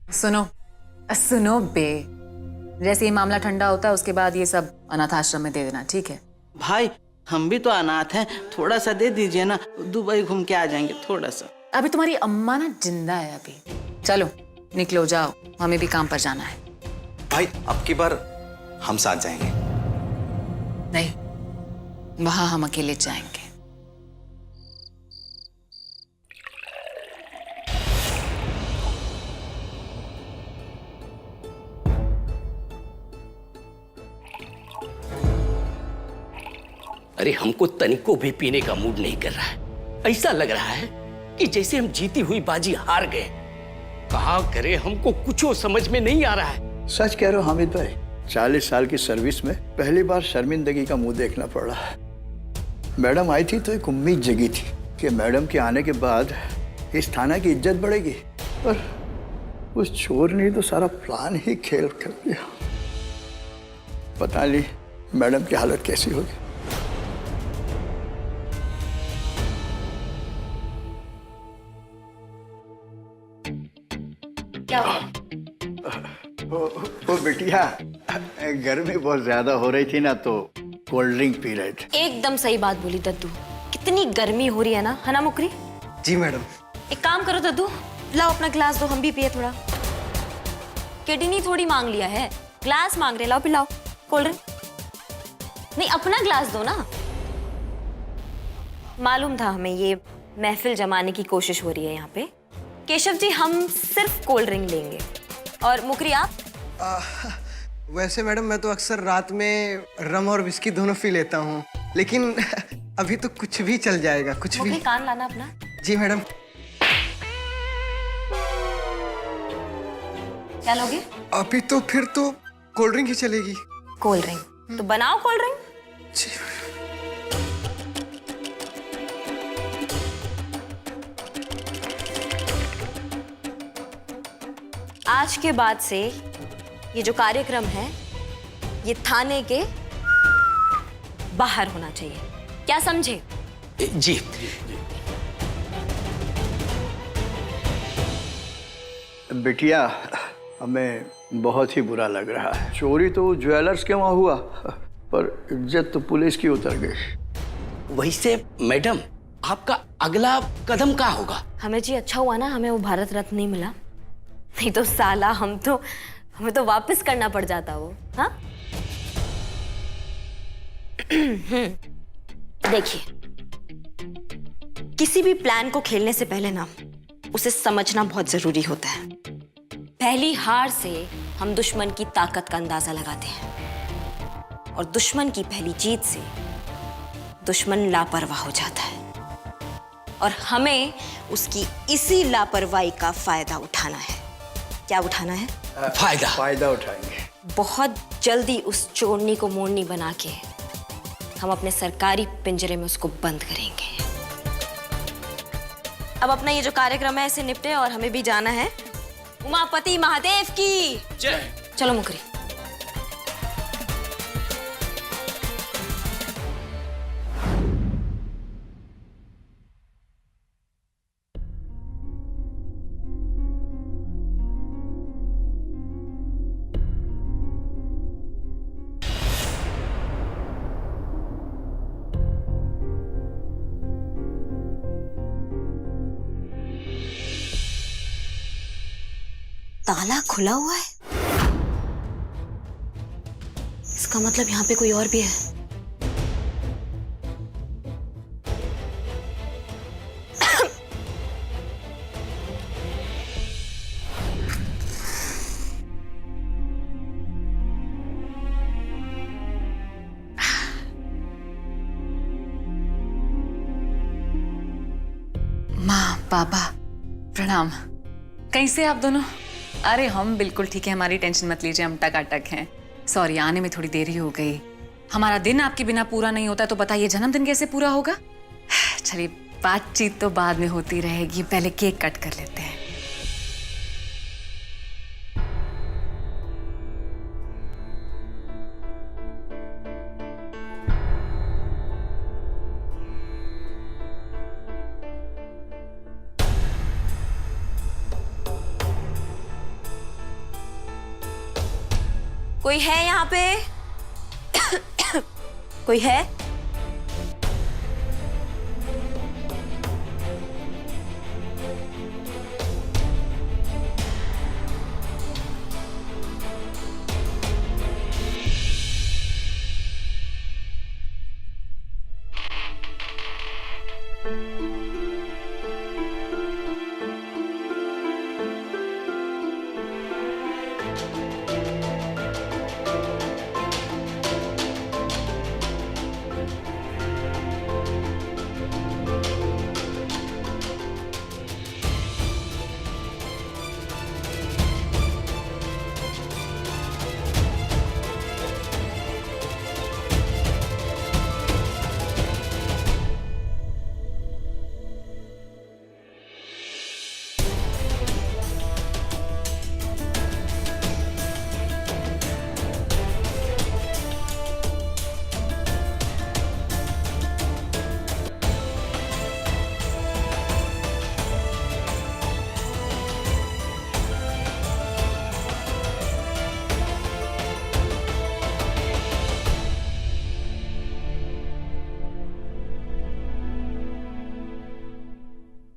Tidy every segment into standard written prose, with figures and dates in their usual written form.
सुनो सुनो बे, जैसे ये मामला ठंडा होता है उसके बाद ये सब अनाथ आश्रम में दे देना, ठीक है? भाई हम भी तो अनाथ हैं, थोड़ा सा दे दीजिए ना, दुबई घूम के आ जाएंगे थोड़ा सा। अभी तुम्हारी अम्मा ना जिंदा है अभी। चलो निकलो, जाओ, हमें भी काम पर जाना है। भाई अब की बार हम साथ जाएंगे। नहीं, वहां हम अकेले जाएंगे। अरे हमको तनिको भी पीने का मूड नहीं कर रहा है। ऐसा लग रहा है कि जैसे हम जीती हुई बाजी हार गए। कहा करे, हमको कुछ समझ में नहीं आ रहा है। सच कह रहे हो हामिद भाई, 40 साल की सर्विस में पहली बार शर्मिंदगी का मुंह देखना पड़ रहा है। मैडम आई थी तो एक उम्मीद जगी थी कि मैडम के आने के बाद इस थाना की इज्जत बढ़ेगी, पर उस चोर ने तो सारा प्लान ही खेल कर दिया। पता नहीं मैडम की हालत कैसी होगी। क्या हुआ? वो बिटिया, गर्मी बहुत ज्यादा हो रही थी ना, तो कोल्ड ड्रिंक पी रहे थे। एकदम सही बात बोली दद्दू। कितनी गर्मी हो रही है ना मुकरी? जी मैडम। एक काम करो दद्दू, लाओ अपना गिलास दो, हम भी पिए थोड़ा। किडनी थोड़ी मांग लिया है, ग्लास मांग रहे, लाओ पिलाओ कोल्ड ड्रिंक। नहीं, अपना ग्लास दो ना। मालूम था हमें ये महफिल जमाने की कोशिश हो रही है यहाँ पे। केशव जी, हम सिर्फ कोल्ड ड्रिंक लेंगे। और मुकरी आप? वैसे मैडम मैं तो अक्सर रात में रम और विस्की दोनों पी लेता हूँ, लेकिन अभी तो कुछ भी चल जाएगा, कुछ भी। मुकरी, कान लाना अपना। जी मैडम। क्या लोगे? अभी तो फिर तो कोल्ड ड्रिंक ही चलेगी। कोल्ड ड्रिंक तो बनाओ कोल्ड ड्रिंक। जी। आज के बाद से ये जो कार्यक्रम है ये थाने के बाहर होना चाहिए, क्या समझे? जी। बिटिया, हमें बहुत ही बुरा लग रहा है। चोरी तो ज्वेलर्स के वहां हुआ, पर इज्जत तो पुलिस की उतर गई। वैसे मैडम, आपका अगला कदम क्या होगा? हमें जी अच्छा हुआ ना हमें वो भारत रत्न नहीं मिला, नहीं तो साला हमें तो वापस करना पड़ जाता वो। हाँ देखिए, किसी भी प्लान को खेलने से पहले ना उसे समझना बहुत जरूरी होता है। पहली हार से हम दुश्मन की ताकत का अंदाजा लगाते हैं, और दुश्मन की पहली जीत से दुश्मन लापरवाह हो जाता है, और हमें उसकी इसी लापरवाही का फायदा उठाना है। क्या उठाना है? फायदा उठाएंगे। बहुत जल्दी उस चोरनी को मोरनी बना के हम अपने सरकारी पिंजरे में उसको बंद करेंगे। अब अपना ये जो कार्यक्रम है इसे निपटे, और हमें भी जाना है उमापति महादेव की जय। चलो मुकरी। ताला खुला हुआ है, इसका मतलब यहाँ पे कोई और भी है। माँ, पापा, प्रणाम। कैसे आप दोनों? अरे हम बिल्कुल ठीक है, हमारी टेंशन मत लीजिए, हम टकाटक हैं। सॉरी, आने में थोड़ी देरी हो गई। हमारा दिन आपके बिना पूरा नहीं होता तो बताइए जन्मदिन कैसे पूरा होगा? चलिए, बातचीत तो बाद में होती रहेगी, पहले केक कट कर लेते हैं। कोई है यहाँ पे? कोई है?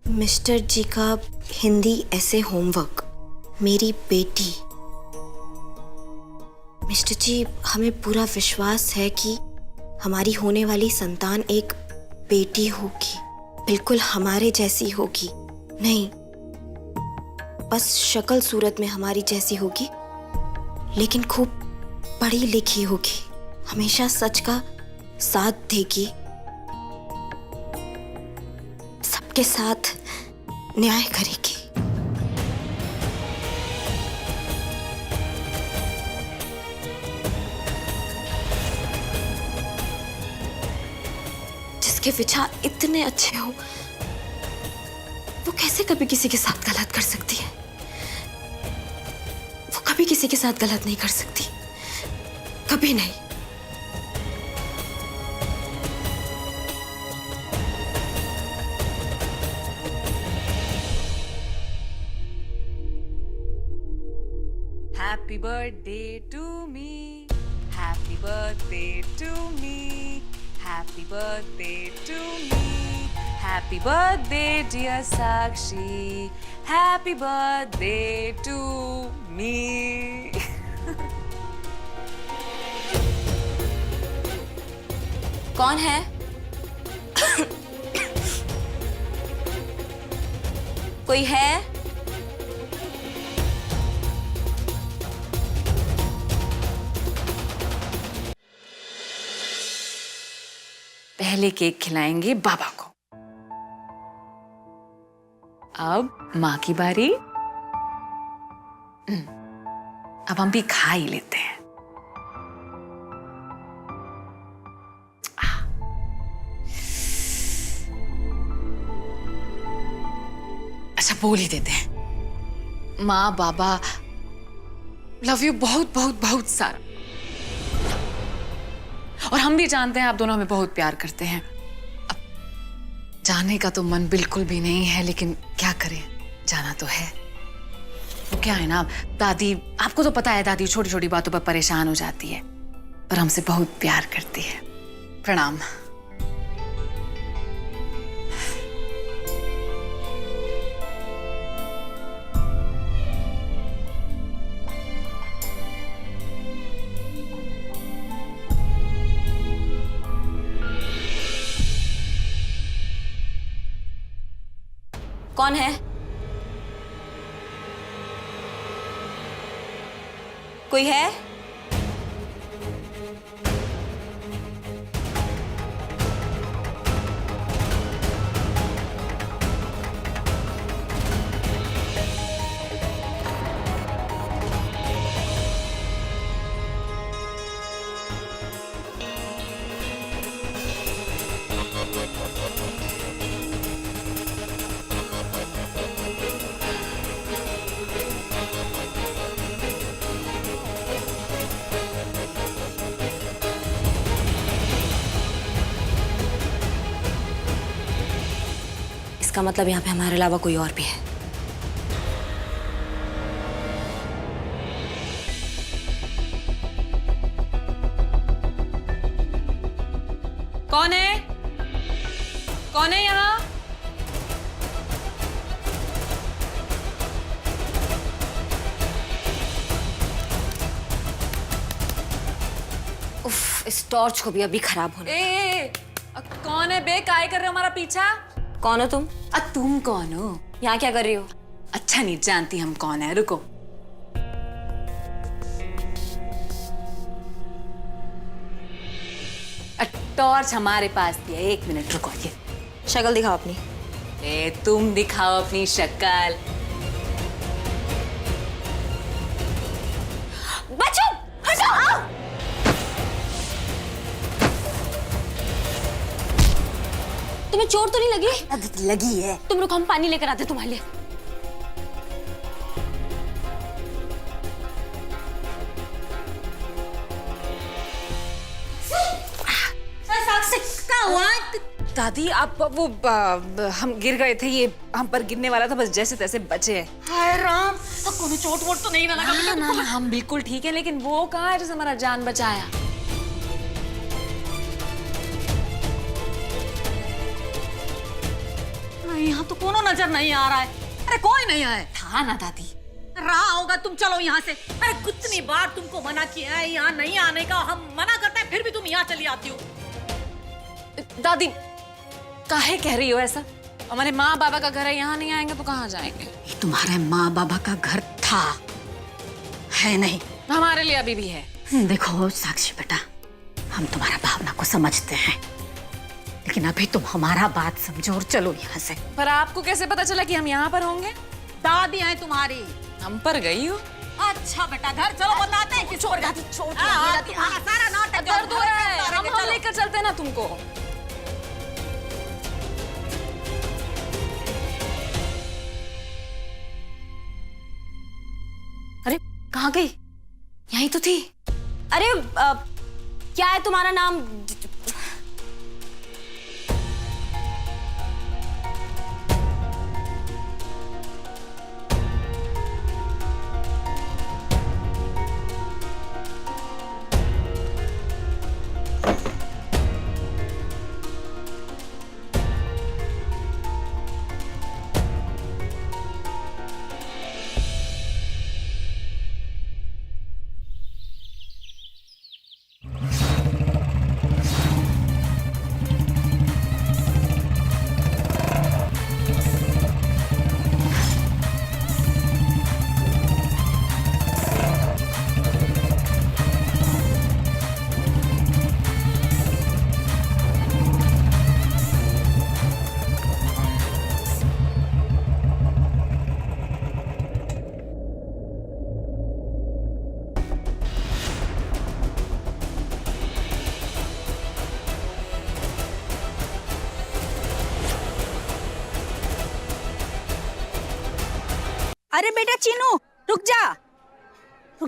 मिस्टर जी का हिंदी ऐसे होमवर्क, मेरी बेटी। मिस्टर जी, हमें पूरा विश्वास है कि हमारी होने वाली संतान एक बेटी होगी, बिल्कुल हमारे जैसी होगी। नहीं, बस शक्ल सूरत में हमारी जैसी होगी, लेकिन खूब पढ़ी लिखी होगी, हमेशा सच का साथ देगी, सबके साथ न्याय करेगी। जिसके विचार इतने अच्छे हो, वो कैसे कभी किसी के साथ गलत कर सकती है? वो कभी किसी के साथ गलत नहीं कर सकती, कभी नहीं। Happy birthday to me. Happy birthday to me. Happy birthday to me. Happy birthday, dear Sakshi. Happy birthday to me. कौन है? कोई है? पहले केक खिलाएंगे बाबा को, अब माँ की बारी। अब हम भी खा ही लेते हैं। अच्छा, बोल ही देते हैं। माँ बाबा, लव यू बहुत बहुत बहुत सारा। और हम भी जानते हैं आप दोनों हमें बहुत प्यार करते हैं। अब जाने का तो मन बिल्कुल भी नहीं है, लेकिन क्या करें, जाना तो है। वो क्या है ना, दादी, आपको तो पता है, दादी छोटी छोटी बातों पर परेशान हो जाती है, पर हमसे बहुत प्यार करती है। प्रणाम। कौन है? कोई है? इसका मतलब यहाँ पे हमारे अलावा कोई और भी है। कौन है? कौन है यहाँ? उफ, इस टॉर्च को भी अभी खराब होने। कौन है बे? काय कर रहे हो हमारा पीछा? कौन हो तुम? तुम कौन हो? यहाँ क्या कर रही हो? अच्छा नहीं जानती हम कौन है, रुको। टॉर्च हमारे पास भी है, 1 मिनट रुको। ये शक्ल दिखाओ अपनी। तुम दिखाओ अपनी शक्ल। बचो, हटो! तुम्हें चोट तो नहीं लगी? लगी है। तुम रुको, हम पानी लेकर आते तुम्हारे लिए। दादी आप वो हम गिर गए थे, ये हम पर गिरने वाला था, बस जैसे तैसे बचे हैं। हाय राम, तो कोनो चोट वोट तो नहीं लगा? ना, ना, ना, हम बिल्कुल ठीक है, लेकिन वो कहाँ है जिसने हमारा जान बचाया? यहाँ तो कोनो नजर नहीं आ रहा है। अरे कोई नहीं आए। था ना दादी। रहा होगा, तुम चलो यहाँ से। अरे कितनी बार तुमको मना किया है यहाँ नहीं आने का, हम मना करते हैं फिर भी तुम यहाँ चली आती हो। दादी काहे कह रही हो ऐसा? हमारे माँ बाबा का घर है, यहाँ नहीं आएंगे तो कहाँ जाएंगे? ये तुम्हारे माँ बाबा का घर था, है नहीं? हमारे लिए अभी भी है। देखो साक्षी बेटा, हम तुम्हारा भावना को समझते हैं, लेकिन अभी तुम हमारा बात समझो और चलो यहाँ से। पर आपको कैसे पता चला कि हम यहाँ पर होंगे? दादी है तुम्हारी। हम पर गई हो। अच्छा बेटा, घर चलो, बताते हैं किसको चोट सारा नाटक दर्द हो रहा है, हम लेकर चलते हैं ना तुमको। अरे कहाँ गई? यहीं तो थी। अरे क्या है तुम्हारा नाम? अरे बेटा चीनू, रुक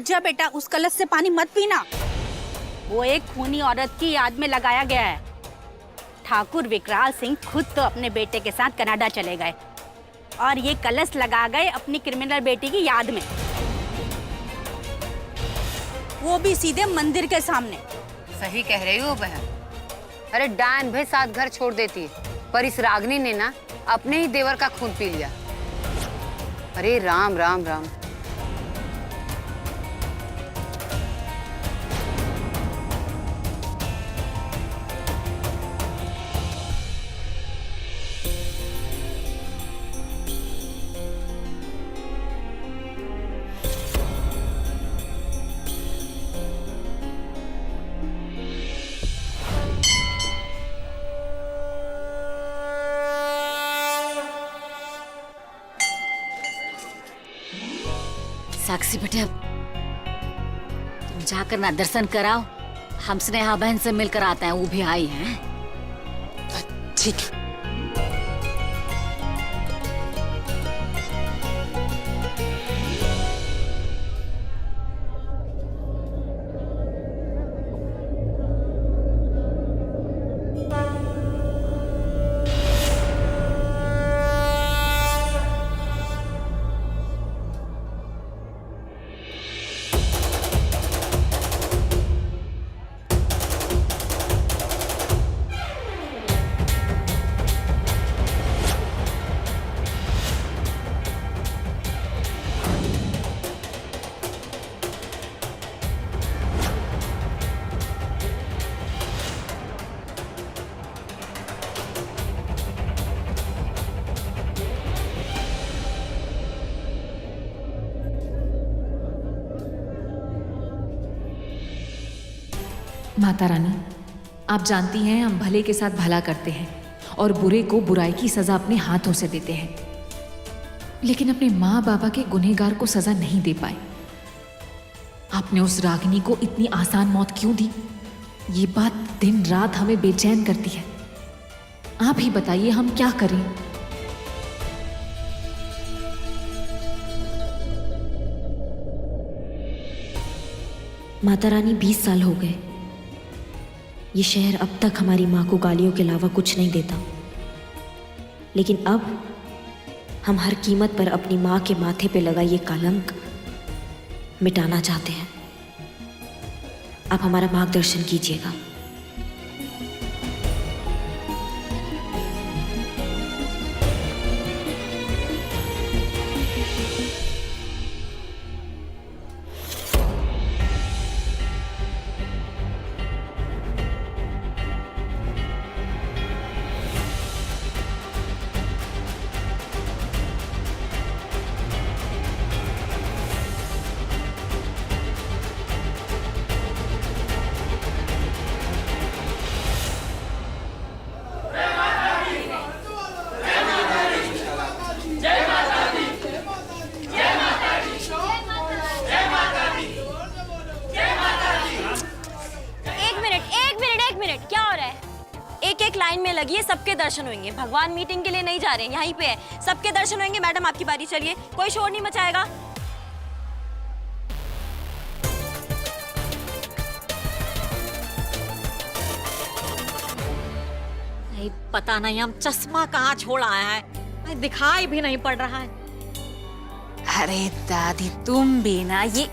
जा बेटा, उस कलश से पानी मत पीना। वो एक खूनी औरत की याद में लगाया गया है। ठाकुर विकराल सिंह खुद तो अपने बेटे के साथ कनाडा चले गए और ये कलश लगा गए अपनी क्रिमिनल बेटी की याद में, वो भी सीधे मंदिर के सामने। सही कह रही हो बहन। अरे डायन भी साथ घर छोड़ देती है, पर इस रागनी ने ना अपने ही देवर का खून पी लिया। अरे राम राम राम। साक्षी बेटा, तुम जाकर ना दर्शन कराओ, हम स्नेहा बहन से मिलकर आते हैं, वो भी आई हैं। ठीक है। माता रानी, आप जानती हैं हम भले के साथ भला करते हैं और बुरे को बुराई की सजा अपने हाथों से देते हैं, लेकिन अपने माँ बाबा के गुनहगार को सजा नहीं दे पाए। आपने उस रागिनी को इतनी आसान मौत क्यों दी? ये बात दिन रात हमें बेचैन करती है। आप ही बताइए हम क्या करें? माता रानी 20 साल हो गए, ये शहर अब तक हमारी माँ को गालियों के अलावा कुछ नहीं देता, लेकिन अब हम हर कीमत पर अपनी माँ के माथे पे लगा ये कलंक मिटाना चाहते हैं। आप हमारा मार्गदर्शन कीजिएगा। क्या हो रहा है? एक एक लाइन में लगी है, सबके दर्शन होंगे। भगवान मीटिंग के लिए नहीं जा रहे हैं, यहीं पे है, सबके दर्शन होंगे। मैडम आपकी बारी, चलिए, कोई शोर नहीं मचाएगा। नहीं पता नहीं हम चश्मा कहाँ छोड़ आए हैं, दिखाई भी नहीं पड़ रहा है। अरे दादी तुम भी ना, ये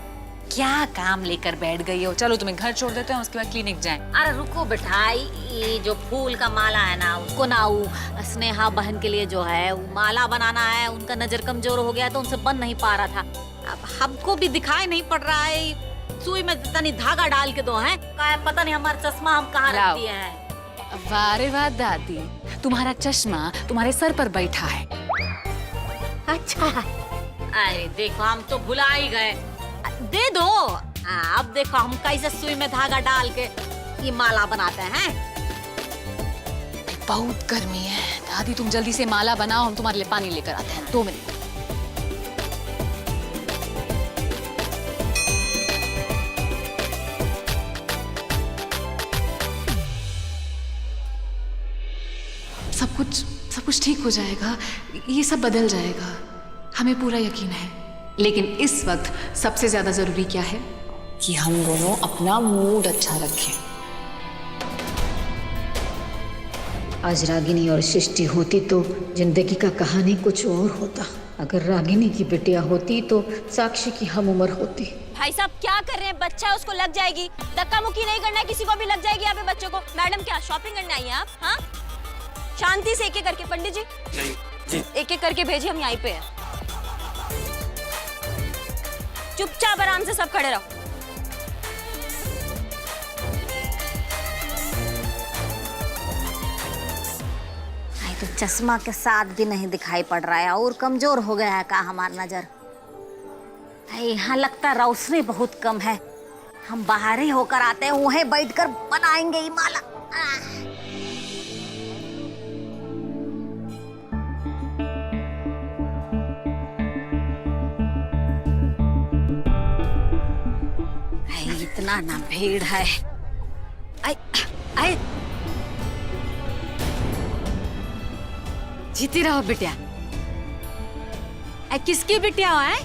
क्या काम लेकर बैठ गई हो? चलो तुम्हें घर छोड़ देते हैं, उसके बाद क्लिनिक जाएं। अरे रुको बेटा, ये जो फूल का माला है ना, उसको ना स्नेहा बहन के लिए जो है वो माला बनाना है। उनका नजर कमजोर हो गया तो उनसे बन नहीं पा रहा था। अब हमको भी दिखाई नहीं पड़ रहा है, सुई में तनी धागा डाल के दो है, पता नहीं हमारा चश्मा हम कहाँ रख दिए हैं। वाह रे वाह दादी, तुम्हारा चश्मा तुम्हारे सर पर बैठा है। अच्छा, अरे देखो हम तो भुला ही गए, दे दो। अब देखो हम कैसे सुई में धागा डाल के ये माला बनाते हैं। बहुत गर्मी है दादी, तुम जल्दी से माला बनाओ, हम तुम्हारे लिए पानी लेकर आते हैं। 2 मिनट। सब कुछ ठीक हो जाएगा, ये सब बदल जाएगा, हमें पूरा यकीन है। लेकिन इस वक्त सबसे ज्यादा जरूरी क्या है कि हम दोनों अपना मूड अच्छा रखें। आज रागिनी और सृष्टि होती तो जिंदगी का कहानी कुछ और होता। अगर रागिनी की बिटिया होती तो साक्षी की हम उम्र होती। भाई साहब क्या कर रहे हैं? बच्चा है, उसको लग जाएगी। धक्का मुक्की नहीं करना है, किसी को भी लग जाएगी यहाँ पे बच्चे को। मैडम क्या शॉपिंग करने आई हैं आप? हाँ, शांति से एक एक करके। पंडित जी एक एक करके भेजिए, हम यहीं पे हैं। चुपचाप आराम से सब खड़े रहो। तो चश्मा के साथ भी नहीं दिखाई पड़ रहा है और कमजोर हो गया है का हमारा नजर। यहाँ लगता है रोशनी बहुत कम है। हम बाहर ही होकर आते हैं, वहीं बैठकर बनाएंगे ये माला। इतना ना भीड़ है। आई जीती रहो बिटिया। किसकी बिटिया है?